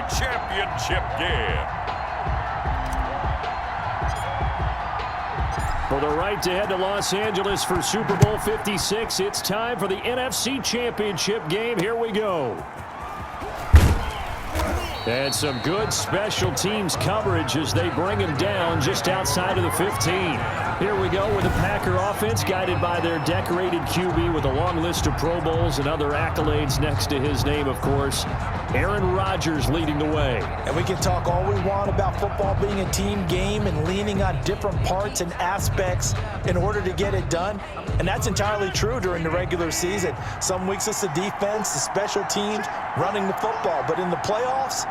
Championship Game. For the right to head to Los Angeles for Super Bowl 56, it's time for the NFC Championship Game. Here we go. And some good special teams coverage as they bring him down just outside of the 15. Here we go with the Packer offense guided by their decorated QB with a long list of Pro Bowls and other accolades next to his name, of course. Aaron Rodgers leading the way. And we can talk all we want about football being a team game and leaning on different parts and aspects in order to get it done. And that's entirely true during the regular season. Some weeks it's the defense, the special teams, running the football. But in the playoffs,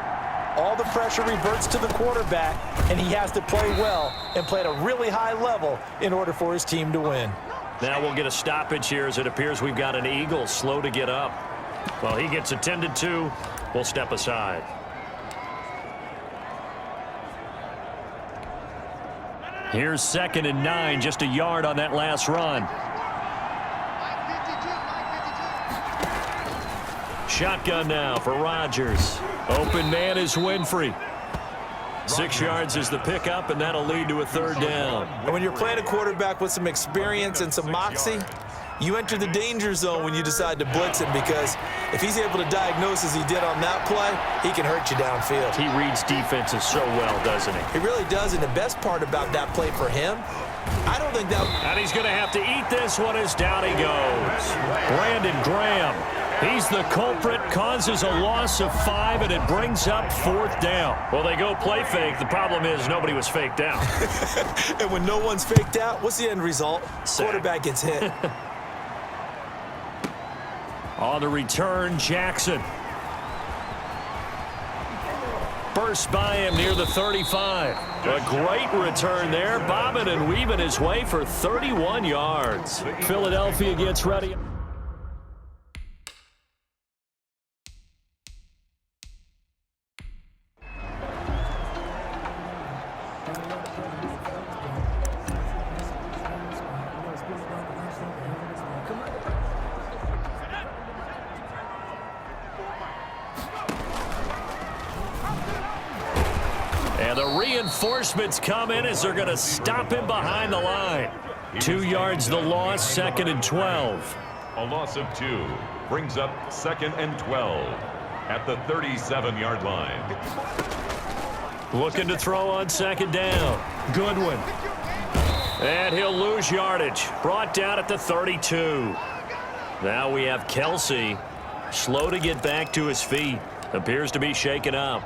all the pressure reverts to the quarterback, and he has to play well and play at a really high level in order for his team to win. Now we'll get a stoppage here as it appears we've got an Eagle slow to get up. Well, he gets attended to. We'll step aside. Here's 2nd and 9, just a yard on that last run. Shotgun now for Rodgers. Open man is Winfrey. 6 yards is the pickup, and that'll lead to a 3rd down. And when you're playing a quarterback with some experience and some moxie, you enter the danger zone when you decide to blitz him, because if he's able to diagnose as he did on that play, he can hurt you downfield. He reads defenses so well, doesn't he? He really does, and the best part about that play for him, I don't think that... And he's going to have to eat this one as down he goes. Brandon Graham. He's the culprit, causes a loss of 5, and it brings up 4th down. Well, they go play fake. The problem is nobody was faked out. And when no one's faked out, what's the end result? Sack. Quarterback gets hit. On the return, Jackson. Burst by him near the 35. A great return there, bobbing and weaving his way for 31 yards. Philadelphia gets ready. And the reinforcements come in as they're going to stop him behind the line. 2 yards the loss, 2nd and 12. A loss of 2 brings up 2nd and 12 at the 37-yard line. Looking to throw on 2nd down. Goodwin. And he'll lose yardage. Brought down at the 32. Now we have Kelsey. Slow to get back to his feet. Appears to be shaken up.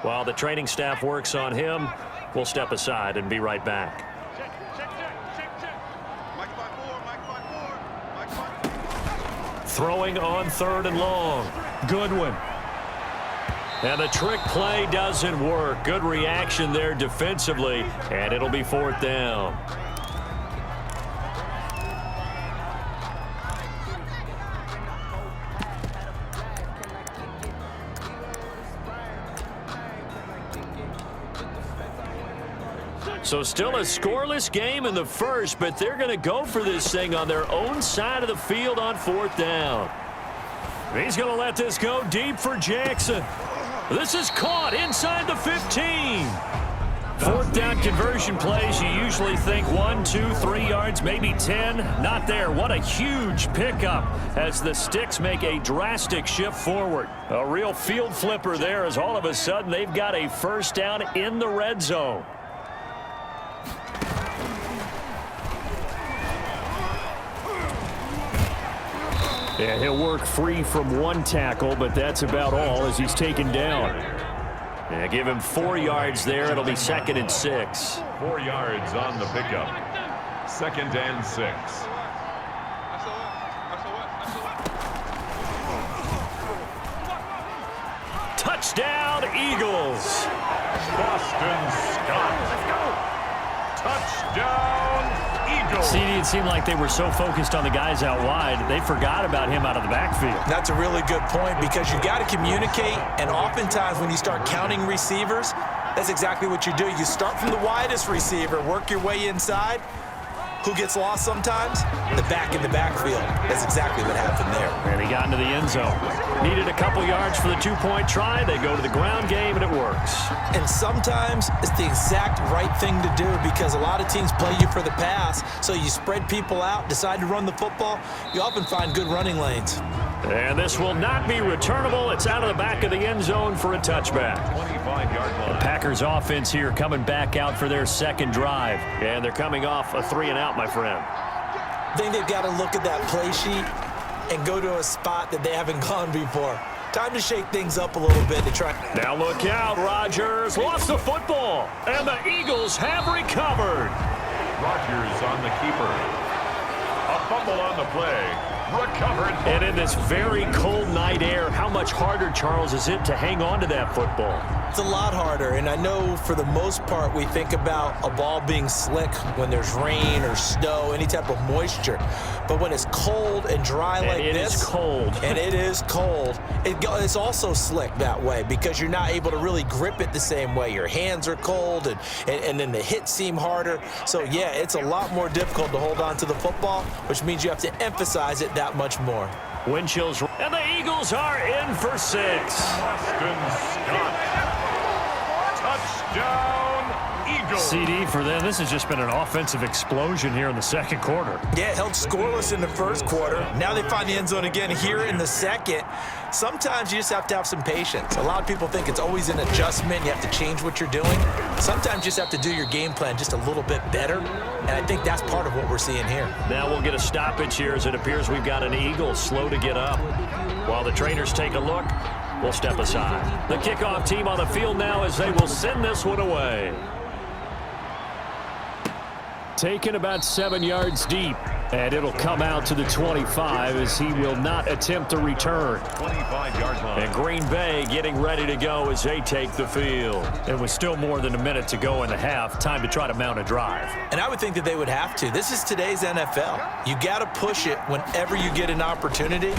While the training staff works on him, we'll step aside and be right back. Throwing on 3rd and long. Goodwin. And the trick play doesn't work. Good reaction there defensively, and it'll be 4th down. So still a scoreless game in the first, but they're going to go for this thing on their own side of the field on 4th down. He's going to let this go deep for Jackson. This is caught inside the 15. 4th down conversion plays, you usually think 1, 2, 3 yards, maybe 10. Not there. What a huge pickup as the Sticks make a drastic shift forward. A real field flipper there as all of a sudden they've got a 1st down in the red zone. Yeah, he'll work free from 1 tackle, but that's about all as he's taken down. Yeah, give him 4 yards there. It'll be 2nd and 6. 4 yards on the pickup. 2nd and 6. Touchdown, Eagles. Boston Scott. Touchdown, Eagles. See, it seemed like they were so focused on the guys out wide, they forgot about him out of the backfield. That's a really good point, because you got to communicate, and oftentimes when you start counting receivers, that's exactly what you do. You start from the widest receiver, work your way inside, Who gets lost sometimes? The back in the backfield. That's exactly what happened there. And he got into the end zone. Needed a couple yards for the two-point try. They go to the ground game, and it works. And sometimes it's the exact right thing to do because a lot of teams play you for the pass. So you spread people out, decide to run the football. You often find good running lanes. And this will not be returnable. It's out of the back of the end zone for a touchback. 25-yard line. The Packers offense here coming back out for their second drive. And they're coming off a 3-and-out, my friend. I think they've got to look at that play sheet and go to a spot that they haven't gone before. Time to shake things up a little bit to try. Now look out, Rodgers lost the football, and the Eagles have recovered. Rodgers on the keeper. A fumble on the play. Recovered. And in this very cold night air, how much harder, Charles, is it to hang on to that football? It's a lot harder, and I know for the most part we think about a ball being slick when there's rain or snow, any type of moisture. But when it's cold and dry like this, is cold. and it is cold, it's also slick that way because you're not able to really grip it the same way. Your hands are cold, and then the hits seem harder. So, yeah, it's a lot more difficult to hold on to the football, which means you have to emphasize it that much more. Wind chills, and the Eagles are in for 6. Boston Scott. Touchdown, Eagles. CD for them. This has just been an offensive explosion here in the second quarter. Yeah, it held scoreless in the first quarter. Now they find the end zone again here in the second. Sometimes you just have to have some patience. A lot of people think it's always an adjustment. You have to change what you're doing. Sometimes you just have to do your game plan just a little bit better. And I think that's part of what we're seeing here. Now we'll get a stoppage here as it appears we've got an Eagle slow to get up. While the trainers take a look, we'll step aside. The kickoff team on the field now as they will send this one away. Taken about 7 yards deep, and it'll come out to the 25 as he will not attempt a return. 25-yard line. And Green Bay getting ready to go as they take the field. And with still more than a minute to go in the half, time to try to mount a drive. And I would think that they would have to. This is today's NFL. You got to push it whenever you get an opportunity.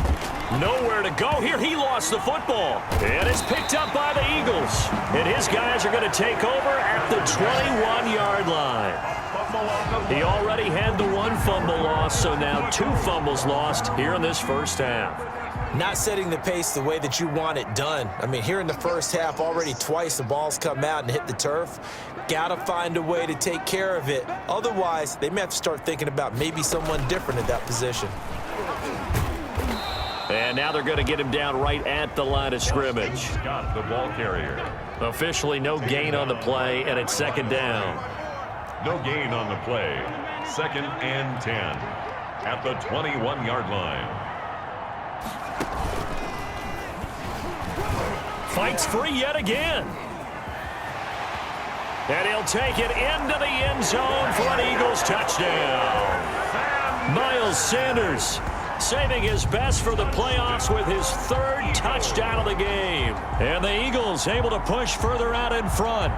Nowhere to go here. He lost the football. And it's picked up by the Eagles. And his guys are going to take over at the 21-yard line. He already had the one fumble loss, so now 2 fumbles lost here in this first half. Not setting the pace the way that you want it done. I mean, here in the first half, already twice the ball's come out and hit the turf. Got to find a way to take care of it. Otherwise, they may have to start thinking about maybe someone different at that position. And now they're going to get him down right at the line of scrimmage. Scott, the ball carrier. Officially no gain on the play, and it's second down. No gain on the play. 2nd and 10 at the 21-yard line. Fights free yet again. And he'll take it into the end zone for an Eagles touchdown. Miles Sanders saving his best for the playoffs with his 3rd touchdown of the game. And the Eagles able to push further out in front.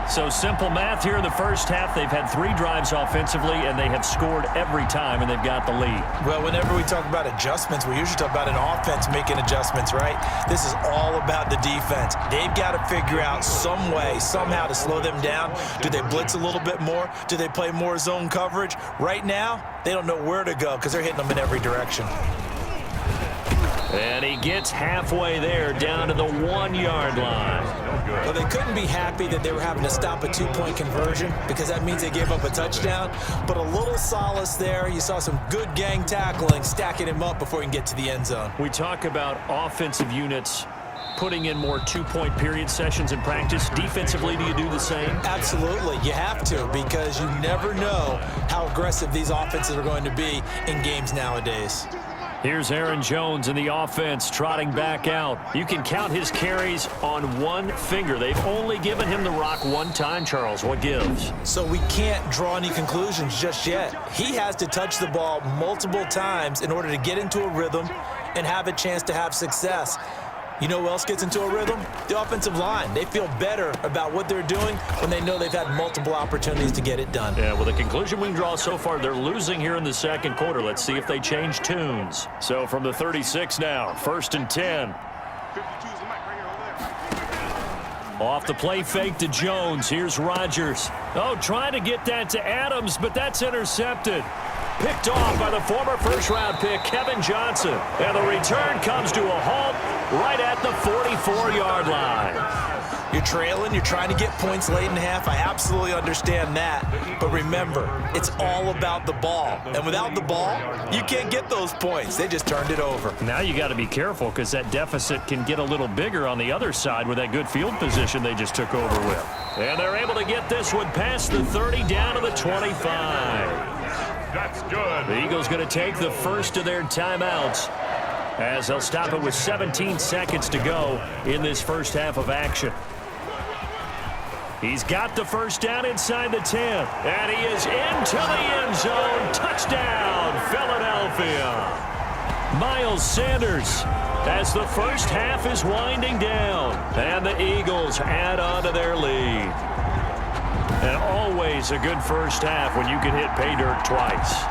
So simple math here in the first half. They've had 3 drives offensively, and they have scored every time, and they've got the lead. Well, whenever we talk about adjustments, we usually talk about an offense making adjustments, right? This is all about the defense. They've got to figure out some way, somehow to slow them down. Do they blitz a little bit more? Do they play more zone coverage? Right now, they don't know where to go because they're hitting them in every direction. And he gets halfway there, down to the 1-yard line. Well, they couldn't be happy that they were having to stop a 2-point conversion because that means they gave up a touchdown. But a little solace there. You saw some good gang tackling, stacking him up before he can get to the end zone. We talk about offensive units putting in more 2-point period sessions in practice. Defensively, do you do the same? Absolutely. You have to because you never know how aggressive these offenses are going to be in games nowadays. Here's Aaron Jones in the offense trotting back out. You can count his carries on one finger. They've only given him the rock one time, Charles. What gives? So we can't draw any conclusions just yet. He has to touch the ball multiple times in order to get into a rhythm and have a chance to have success. You know who else gets into a rhythm? The offensive line. They feel better about what they're doing when they know they've had multiple opportunities to get it done. Yeah, well, the conclusion we can draw so far, they're losing here in the second quarter. Let's see if they change tunes. So from the 36 now, 1st and 10. Off the play fake to Jones. Here's Rodgers. Oh, trying to get that to Adams, but that's intercepted. Picked off by the former first-round pick, Kevin Johnson. And the return comes to a halt right at the 44-yard line. You're trailing, you're trying to get points late in half. I absolutely understand that. But remember, it's all about the ball. And without the ball, you can't get those points. They just turned it over. Now you got to be careful because that deficit can get a little bigger on the other side with that good field position they just took over with. And they're able to get this one past the 30 down to the 25. That's good. The Eagles going to take the first of their timeouts as they'll stop it with 17 seconds to go in this first half of action. He's got the first down inside the 10. And he is into the end zone. Touchdown, Philadelphia. Miles Sanders as the first half is winding down. And the Eagles add on to their lead. And always a good first half when you can hit pay dirt twice.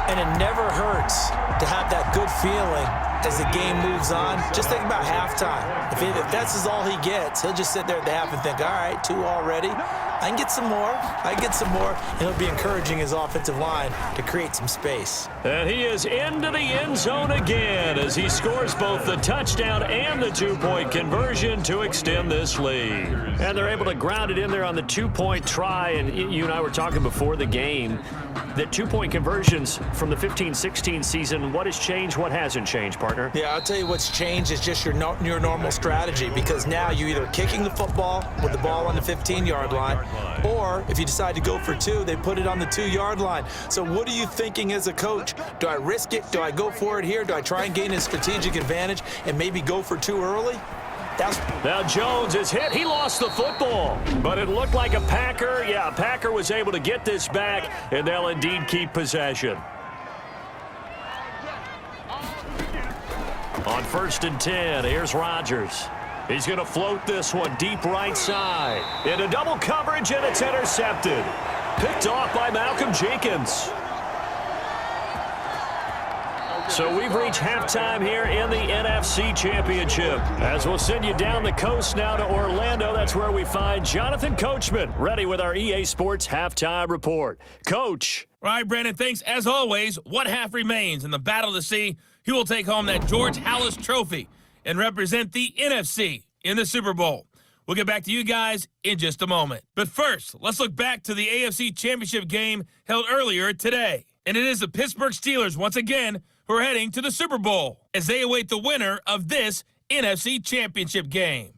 And it never hurts to have that good feeling as the game moves on. Just think about halftime. If that's all he gets, he'll just sit there at the half and think, all right, 2 already. I can get some more. I can get some more. And he'll be encouraging his offensive line to create some space. And he is into the end zone again as he scores both the touchdown and the 2-point conversion to extend this lead. And they're able to ground it in there on the 2-point try. And you and I were talking before the game that 2-point conversions from the 15-16 season, what has changed, what hasn't changed, partner? Yeah, I'll tell you what's changed is just your normal strategy, because now you're either kicking the football with the ball on the 15-yard line, or if you decide to go for 2, they put it on the 2-yard line. So what are you thinking as a coach? Do I risk it? Do I go for it here? Do I try and gain a strategic advantage and maybe go for 2 early? Now Jones is hit. He lost the football, but it looked like a Packer. Yeah, a Packer was able to get this back, and they'll indeed keep possession. On 1st and 10, here's Rodgers. He's going to float this one deep right side. Into double coverage, and it's intercepted. Picked off by Malcolm Jenkins. So we've reached halftime here in the NFC Championship. As we'll send you down the coast now to Orlando, that's where we find Jonathan Coachman, ready with our EA Sports Halftime Report. Coach. All right, Brandon, thanks. As always, one half remains in the battle to see who will take home that George Halas Trophy and represent the NFC in the Super Bowl. We'll get back to you guys in just a moment. But first, let's look back to the AFC Championship game held earlier today. And it is the Pittsburgh Steelers once again who are heading to the Super Bowl as they await the winner of this NFC Championship game.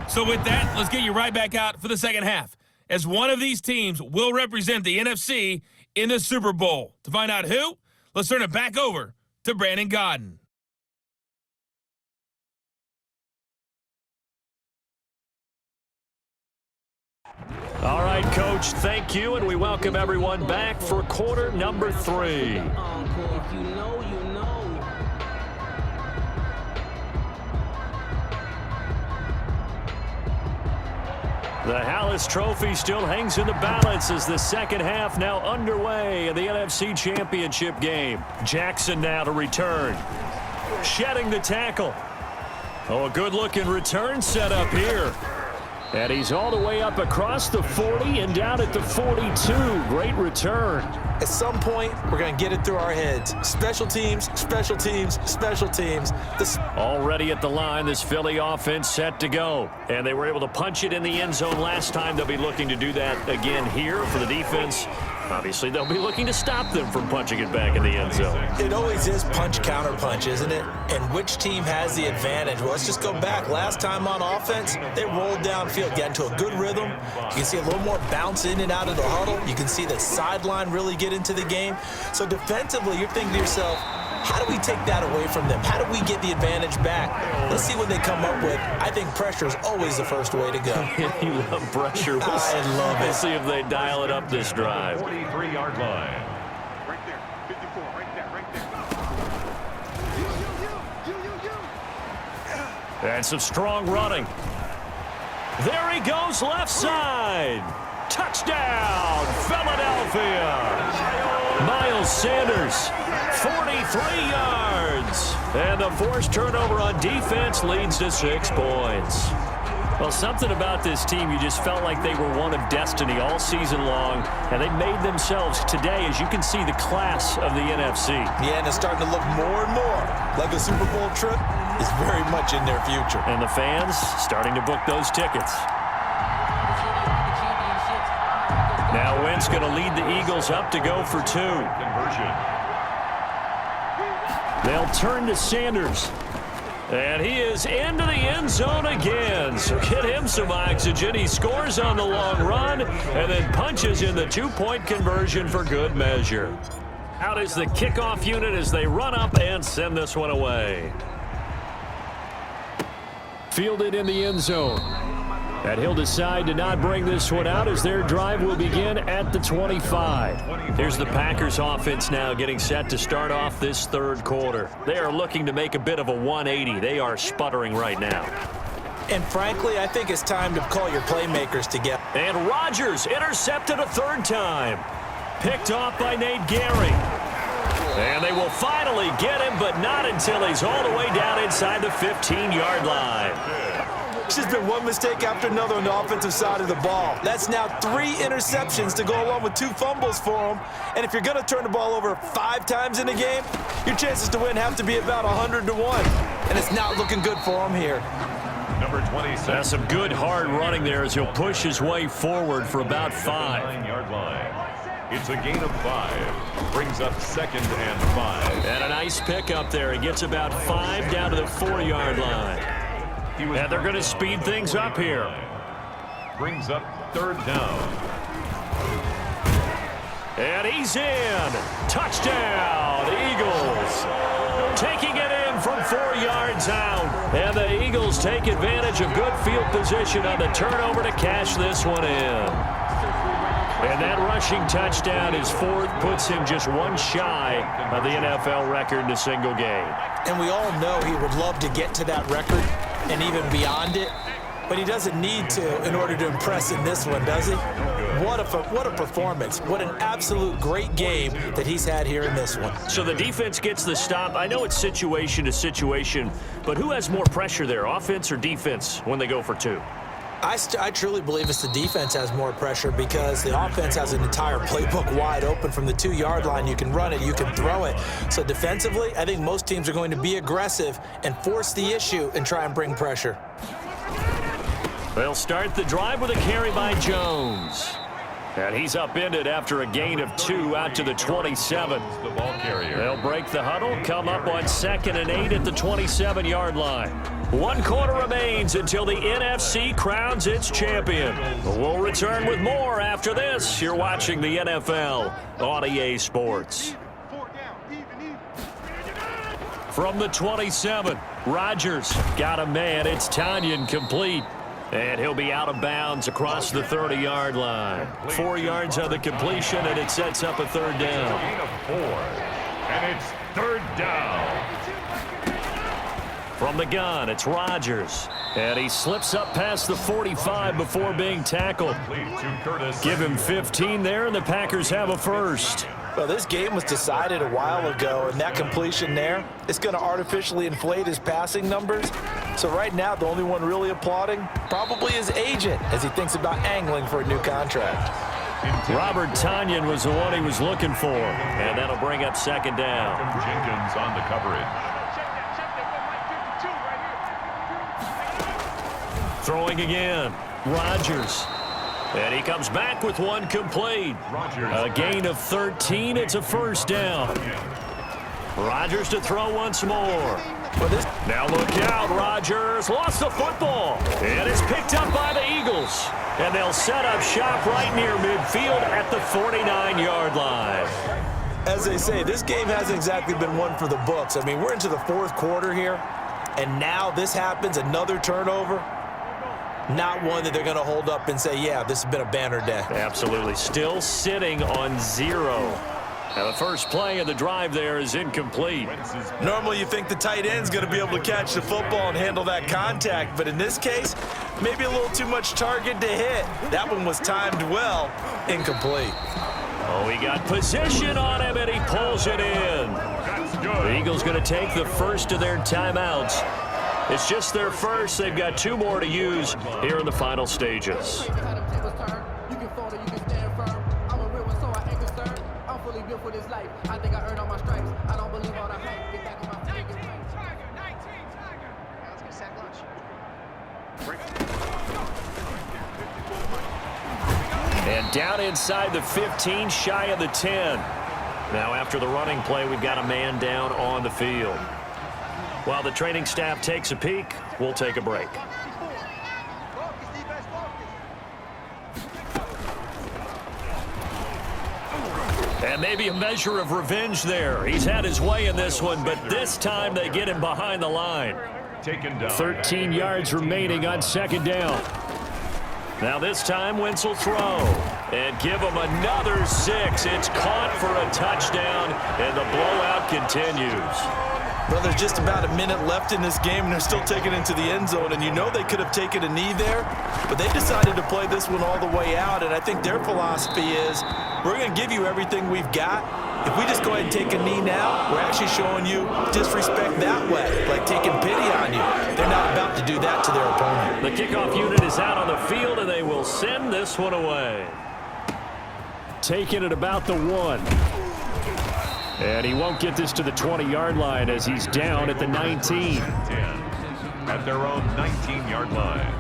So with that, let's get you right back out for the second half, as one of these teams will represent the NFC in the Super Bowl. To find out who, let's turn it back over to Brandon Godden. All right, Coach, thank you, and we welcome everyone back for quarter number 3. The Halas Trophy still hangs in the balance as the second half now underway in the NFC Championship game. Jackson now to return. Shedding the tackle. Oh, a good-looking return set up here. And he's all the way up across the 40 and down at the 42. Great return. At some point, we're going to get it through our heads. Special teams, special teams, special teams. Already at the line, this Philly offense set to go. And they were able to punch it in the end zone last time. They'll be looking to do that again here for the defense. Obviously, they'll be looking to stop them from punching it back in the end zone. It always is punch, counter punch, isn't it? And which team has the advantage? Well, let's just go back. Last time on offense, they rolled downfield, got into a good rhythm. You can see a little more bounce in and out of the huddle. You can see the sideline really get into the game. So defensively, you're thinking to yourself, how do we take that away from them? How do we get the advantage back? Let's see what they come up with. I think pressure is always the first way to go. You love pressure. I love it. We'll see if they dial it up this drive. 43-yard line. Right there, 54, right there. And some strong running. There he goes, left side. Touchdown, Philadelphia. Miles Sanders, 43 yards. And the forced turnover on defense leads to 6 points. Well, something about this team, you just felt like they were one of destiny all season long, and they made themselves today, as you can see, the class of the NFC. Yeah, and it's starting to look more and more like a Super Bowl trip is very much in their future. And the fans starting to book those tickets. Now Wentz going to lead the Eagles up to go for 2. Conversion. They'll turn to Sanders. And he is into the end zone again. So get him some oxygen. He scores on the long run and then punches in the 2-point conversion for good measure. Out is the kickoff unit as they run up and send this one away. Fielded in the end zone. And he'll decide to not bring this one out as their drive will begin at the 25. Here's the Packers offense now getting set to start off this third quarter. They are looking to make a bit of a 180. They are sputtering right now. And frankly, I think it's time to call your playmakers together. And Rodgers intercepted a third time. Picked off by Nate Gehring. And they will finally get him, but not until he's all the way down inside the 15-yard line. It's just been one mistake after another on the offensive side of the ball. That's now 3 interceptions to go along with 2 fumbles for him. And if you're going to turn the ball over 5 times in a game, your chances to win have to be about 100 to 1. And it's not looking good for him here. Number 26. That's some good hard running there as he'll push his way forward for about 5. 9-yard line. It's a gain of 5. Brings up 2nd and 5. And a nice pickup there. He gets about 5 down to the 4-yard line. And they're going to speed things up here. Brings up 3rd down. And he's in. Touchdown, Eagles. Taking it in from 4 yards out. And the Eagles take advantage of good field position on the turnover to cash this one in. And that rushing touchdown is 4th, puts him just 1 shy of the NFL record in a single game. And we all know he would love to get to that record and even beyond it, but he doesn't need to in order to impress in this one, does he? What a performance. What an absolute great game that he's had here in this one. So the defense gets the stop. I know it's situation to situation, but who has more pressure there, offense or defense, when they go for 2? I truly believe it's the defense has more pressure because the offense has an entire playbook wide open from the 2-yard line. You can run it, you can throw it. So defensively, I think most teams are going to be aggressive and force the issue and try and bring pressure. They'll start the drive with a carry by Jones. And he's upended after a gain of 2 out to the 27. The ball carrier. They'll break the huddle, come up on 2nd and 8 at the 27-yard line. 1 quarter remains until the NFC crowns its champion. We'll return with more after this. You're watching the NFL on EA Sports. From the 27, Rodgers got a man. It's Tanyan complete. And he'll be out of bounds across the 30-yard line. 4 yards on the completion, and it sets up a 3rd down. Gain of 4. And it's 3rd down. From the gun, it's Rodgers. And he slips up past the 45 before being tackled. Give him 15 there, and the Packers have a first. Well, this game was decided a while ago, and that completion there is going to artificially inflate his passing numbers. So right now, the only one really applauding probably his agent as he thinks about angling for a new contract. Robert Tanyan was the one he was looking for, and that'll bring up 2nd down. Jenkins on the coverage. Throwing again, Rodgers. And he comes back with 1 complete. A gain of 13. It's a 1st down. Rodgers to throw once more. Now look out, Rodgers lost the football. And it's picked up by the Eagles. And they'll set up shop right near midfield at the 49-yard line. As they say, this game hasn't exactly been one for the books. I mean, we're into the 4th quarter here, and now this happens, another turnover. Not one that they're going to hold up and say, yeah, this has been a banner day. Absolutely. Still sitting on 0. Now the first play of the drive there is incomplete. Normally you think the tight end's going to be able to catch the football and handle that contact, but in this case, maybe a little too much target to hit. That one was timed well. Incomplete. Oh, he got position on him, and he pulls it in. The Eagles going to take the first of their timeouts. It's just their first. They've got 2 more to use here in the final stages. And down inside the 15, shy of the 10. Now after the running play, we've got a man down on the field. While the training staff takes a peek, we'll take a break. And maybe a measure of revenge there. He's had his way in this one, but this time they get him behind the line. 13 yards remaining on 2nd down. Now this time Wentz will throw and give him another 6. It's caught for a touchdown, and the blowout continues. Well, there's just about a minute left in this game, and they're still taking it into the end zone. And you know they could have taken a knee there, but they decided to play this one all the way out. And I think their philosophy is, we're going to give you everything we've got. If we just go ahead and take a knee now, we're actually showing you disrespect that way, like taking pity on you. They're not about to do that to their opponent. The kickoff unit is out on the field, and they will send this one away. Taking it about the 1. And he won't get this to the 20-yard line as he's down at the 19. At their own 19-yard line.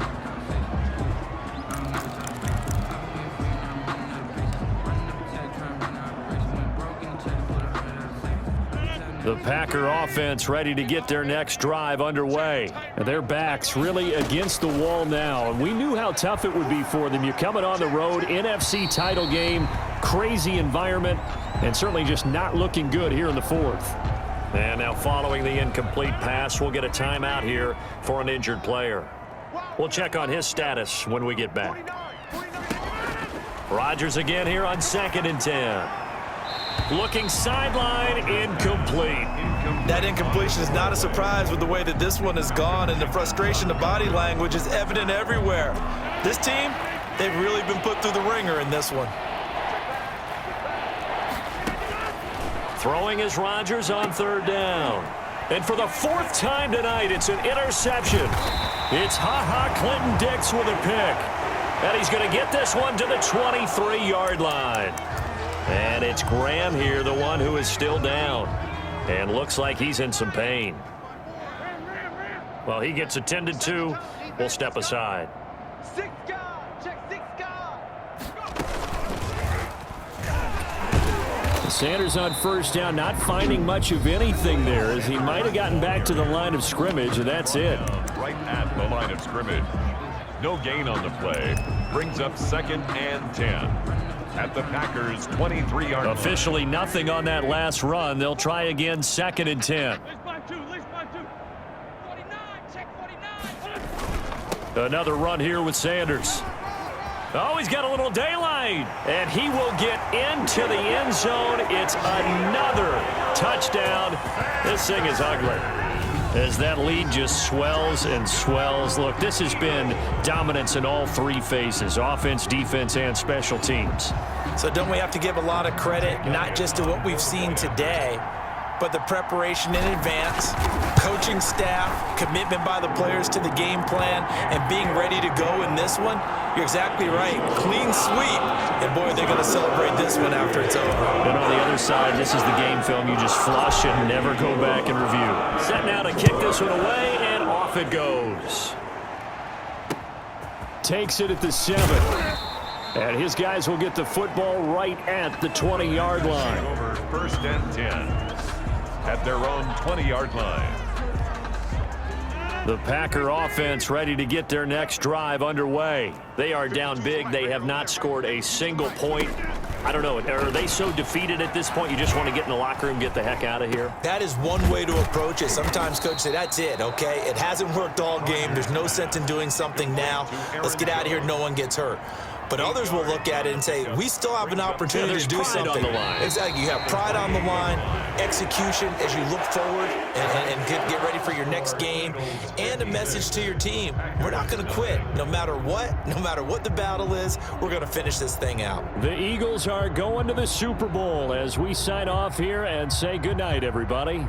The Packer offense ready to get their next drive underway. And their backs really against the wall now. And we knew how tough it would be for them. You're coming on the road, NFC title game, crazy environment, and certainly just not looking good here in the 4th. And now following the incomplete pass, we'll get a timeout here for an injured player. We'll check on his status when we get back. Rodgers again here on 2nd and 10. Looking sideline, incomplete. That incompletion is not a surprise with the way that this one has gone, and the frustration, the body language is evident everywhere. This team, they've really been put through the ringer in this one. Throwing is Rodgers on 3rd down. And for the 4th time tonight, it's an interception. It's Clinton Dix with a pick. And he's going to get this one to the 23-yard line. And it's Graham here, the one who is still down. And looks like he's in some pain. Well, he gets attended to. We'll step aside. Sanders on 1st down, not finding much of anything there, as he might have gotten back to the line of scrimmage, and that's it. Right at the line of scrimmage. No gain on the play. Brings up 2nd and 10. At the Packers' 23-yard line. Officially nothing on that last run. They'll try again, 2nd and 10. Another run here with Sanders. Oh, he's got a little daylight, and he will get into the end zone. It's another touchdown. This thing is ugly as that lead just swells and swells. Look, this has been dominance in all 3 phases, offense, defense, and special teams. So don't we have to give a lot of credit, not just to what we've seen today, but the preparation in advance, coaching staff, commitment by the players to the game plan, and being ready to go in this one? You're exactly right. Clean sweep. And, boy, they're going to celebrate this one after it's over. And on the other side, this is the game film you just flush and never go back and review. Set now to kick this one away, and off it goes. Takes it at the 7. And his guys will get the football right at the 20-yard line. Over 1st and 10 at their own 20-yard line. The Packer offense ready to get their next drive underway. They are down big. They have not scored a single point. I don't know. Are they so defeated at this point you just want to get in the locker room, get the heck out of here? That is one way to approach it. Sometimes coaches say, that's it, okay? It hasn't worked all game. There's no sense in doing something now. Let's get out of here. No one gets hurt. But others will look at it and say, we still have an opportunity to do something. On the line. Exactly. You have pride on the line, execution as you look forward and get ready for your next game, and a message to your team. We're not going to quit. No matter what the battle is, we're going to finish this thing out. The Eagles are going to the Super Bowl as we sign off here and say goodnight, everybody.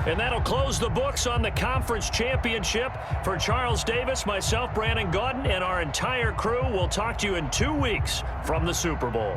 And that'll close the books on the conference championship. For Charles Davis, myself, Brandon Gaudin, and our entire crew, we'll talk to you in 2 weeks from the Super Bowl.